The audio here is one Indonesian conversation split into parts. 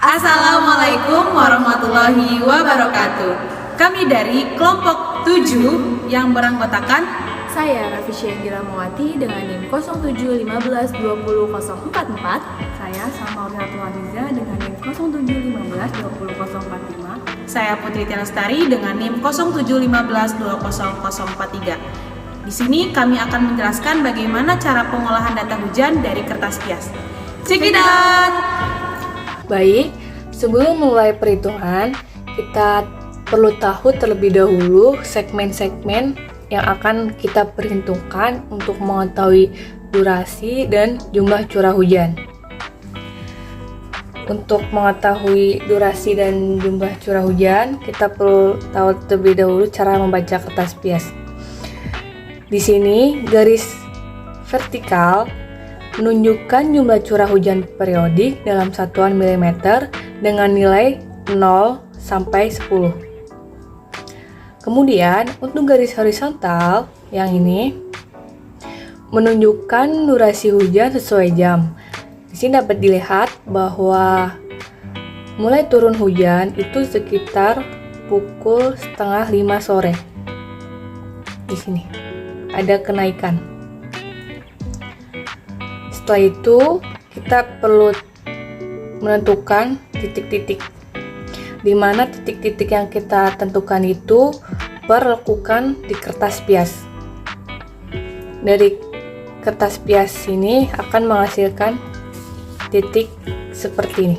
Assalamualaikum warahmatullahi wabarakatuh. Kami dari kelompok 7 yang beranggotakan Saya Rafisya Indira Mawati dengan NIM 0715200044. Saya Salmauriatul Hadiza dengan NIM 0715200045. saya Putri Tiana Lestari dengan NIM 0715200043. Di sini kami akan menjelaskan bagaimana cara pengolahan data hujan dari kertas pias. Check it out! Baik, sebelum mulai perhitungan, kita perlu tahu terlebih dahulu segmen-segmen yang akan kita perhitungkan untuk mengetahui durasi dan jumlah curah hujan. Untuk mengetahui durasi dan jumlah curah hujan, kita perlu tahu terlebih dahulu cara membaca kertas pias. Di sini, garis vertikal menunjukkan jumlah curah hujan periodik dalam satuan milimeter dengan nilai 0 sampai 10. Kemudian, untuk garis horizontal yang ini menunjukkan durasi hujan sesuai jam. Di sini dapat dilihat bahwa mulai turun hujan itu sekitar pukul 4:30 sore. Di sini ada kenaikan. Setelah itu, kita perlu menentukan titik-titik, di mana titik-titik yang kita tentukan itu perlekukan di kertas pias. Dari kertas pias ini akan menghasilkan titik seperti ini.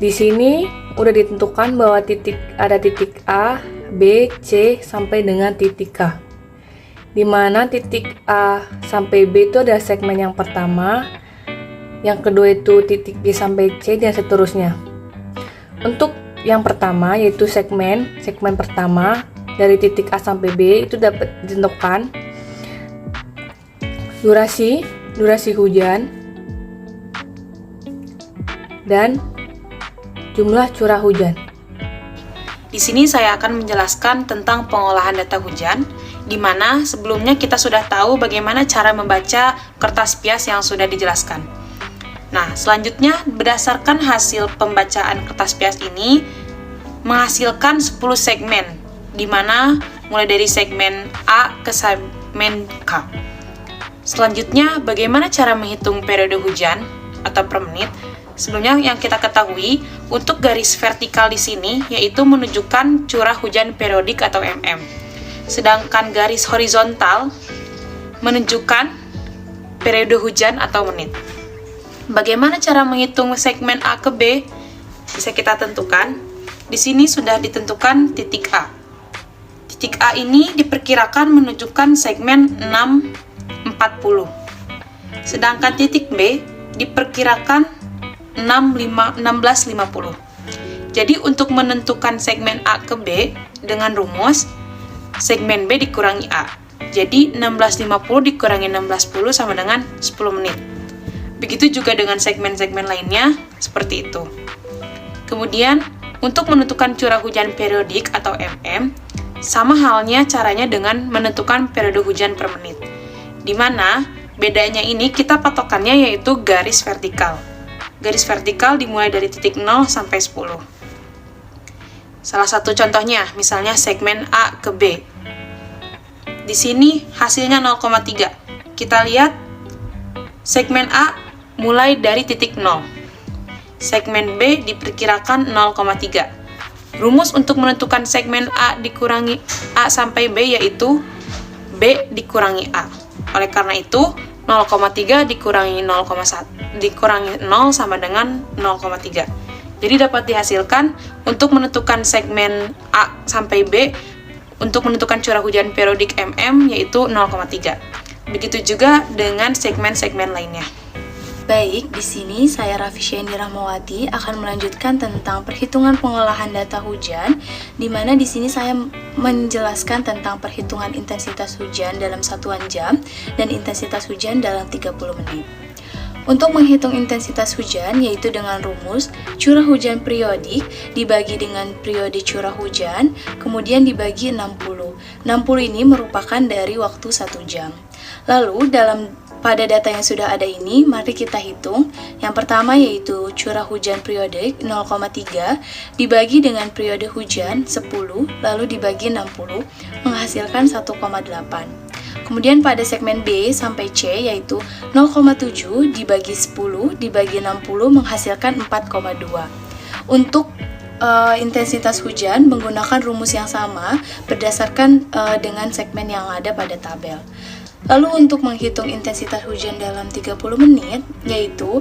Di sini udah ditentukan bahwa ada titik A, B, C sampai dengan titik K. Di mana titik A sampai B itu adalah segmen yang pertama, yang kedua itu titik B sampai C dan seterusnya. Untuk yang pertama yaitu segmen pertama dari titik A sampai B itu dapat ditentukan durasi hujan dan jumlah curah hujan. Di sini saya akan menjelaskan tentang pengolahan data hujan, di mana sebelumnya kita sudah tahu bagaimana cara membaca kertas pias yang sudah dijelaskan. Nah, selanjutnya berdasarkan hasil pembacaan kertas pias ini menghasilkan 10 segmen, di mana mulai dari segmen A ke segmen K. Selanjutnya, bagaimana cara menghitung periode hujan atau per menit? Sebelumnya yang kita ketahui, untuk garis vertikal di sini yaitu menunjukkan curah hujan periodik atau mm. Sedangkan garis horizontal menunjukkan periode hujan atau menit. Bagaimana cara menghitung segmen A ke B? Bisa kita tentukan. Di sini sudah ditentukan titik A. Titik A ini diperkirakan menunjukkan segmen 6.40. Sedangkan titik B diperkirakan 16.50. Jadi untuk menentukan segmen A ke B dengan rumus segmen B dikurangi A. Jadi 16.50 dikurangi 16.10 sama dengan 10 menit. Begitu juga dengan segmen-segmen lainnya seperti itu. Kemudian untuk menentukan curah hujan periodik atau mm, sama halnya caranya dengan menentukan periode hujan per menit. Di mana bedanya ini kita patokannya yaitu garis vertikal. Garis vertikal dimulai dari titik 0 sampai 10. Salah satu contohnya, misalnya segmen A ke B. Di sini hasilnya 0,3. Kita lihat segmen A mulai dari titik 0. Segmen B diperkirakan 0,3. Rumus untuk menentukan segmen A dikurangi A sampai B yaitu B dikurangi A. Oleh karena itu, 0,3 dikurangi 0 sama dengan 0,3. Jadi dapat dihasilkan untuk menentukan segmen A sampai B untuk menentukan curah hujan periodik mm yaitu 0,3. Begitu juga dengan segmen-segmen lainnya. Baik, di sini saya Rafisya Indira Mawati akan melanjutkan tentang perhitungan pengolahan data hujan, di mana di sini saya menjelaskan tentang perhitungan intensitas hujan dalam satuan jam dan intensitas hujan dalam 30 menit. Untuk menghitung intensitas hujan yaitu dengan rumus curah hujan periodik dibagi dengan periode curah hujan, kemudian dibagi 60. 60 ini merupakan dari waktu 1 jam. Lalu dalam pada data yang sudah ada ini, mari kita hitung. Yang pertama yaitu curah hujan periodik 0,3 dibagi dengan periode hujan 10, lalu dibagi 60, menghasilkan 1,8. Kemudian pada segmen B sampai C yaitu 0,7 dibagi 10 dibagi 60 menghasilkan 4,2. Untuk intensitas hujan menggunakan rumus yang sama berdasarkan dengan segmen yang ada pada tabel. Lalu untuk menghitung intensitas hujan dalam 30 menit, yaitu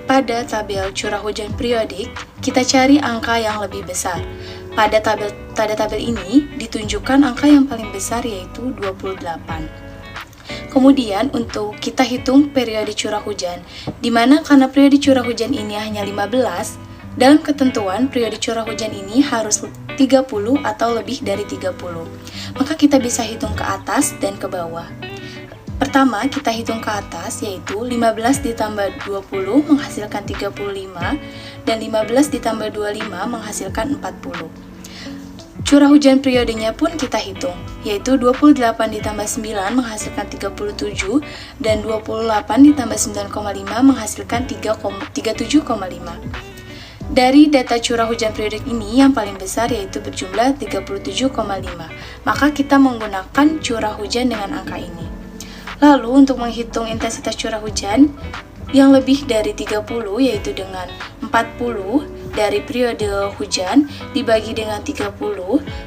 pada tabel curah hujan periodik, kita cari angka yang lebih besar. Pada tabel ini ditunjukkan angka yang paling besar yaitu 28. Kemudian untuk kita hitung periode curah hujan, di mana karena periode curah hujan ini hanya 15, dalam ketentuan periode curah hujan ini harus 30 atau lebih dari 30. Maka kita bisa hitung ke atas dan ke bawah. Pertama, kita hitung ke atas, yaitu 15 ditambah 20 menghasilkan 35, dan 15 ditambah 25 menghasilkan 40. Curah hujan periodenya pun kita hitung, yaitu 28 ditambah 9 menghasilkan 37, dan 28 ditambah 9,5 menghasilkan 37,5. Dari data curah hujan periodik ini, yang paling besar yaitu berjumlah 37,5. Maka kita menggunakan curah hujan dengan angka ini. Lalu untuk menghitung intensitas curah hujan yang lebih dari 30 yaitu dengan 40 dari periode hujan dibagi dengan 30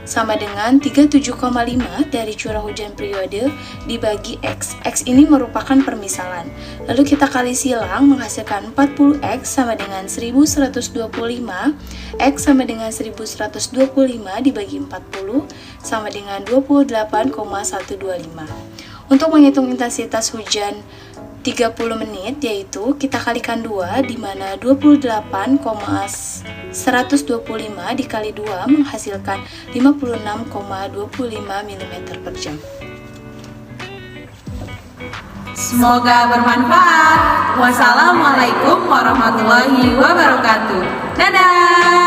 sama dengan 37,5 dari curah hujan periode dibagi X. X ini merupakan permisalan. Lalu kita kali silang menghasilkan 40X sama dengan 1125, X sama dengan 1125 dibagi 40 sama dengan 28,125. Untuk menghitung intensitas hujan 30 menit, yaitu kita kalikan 2, di mana 28,125 dikali 2 menghasilkan 56,25 mm per jam. Semoga bermanfaat. Wassalamualaikum warahmatullahi wabarakatuh. Dadah!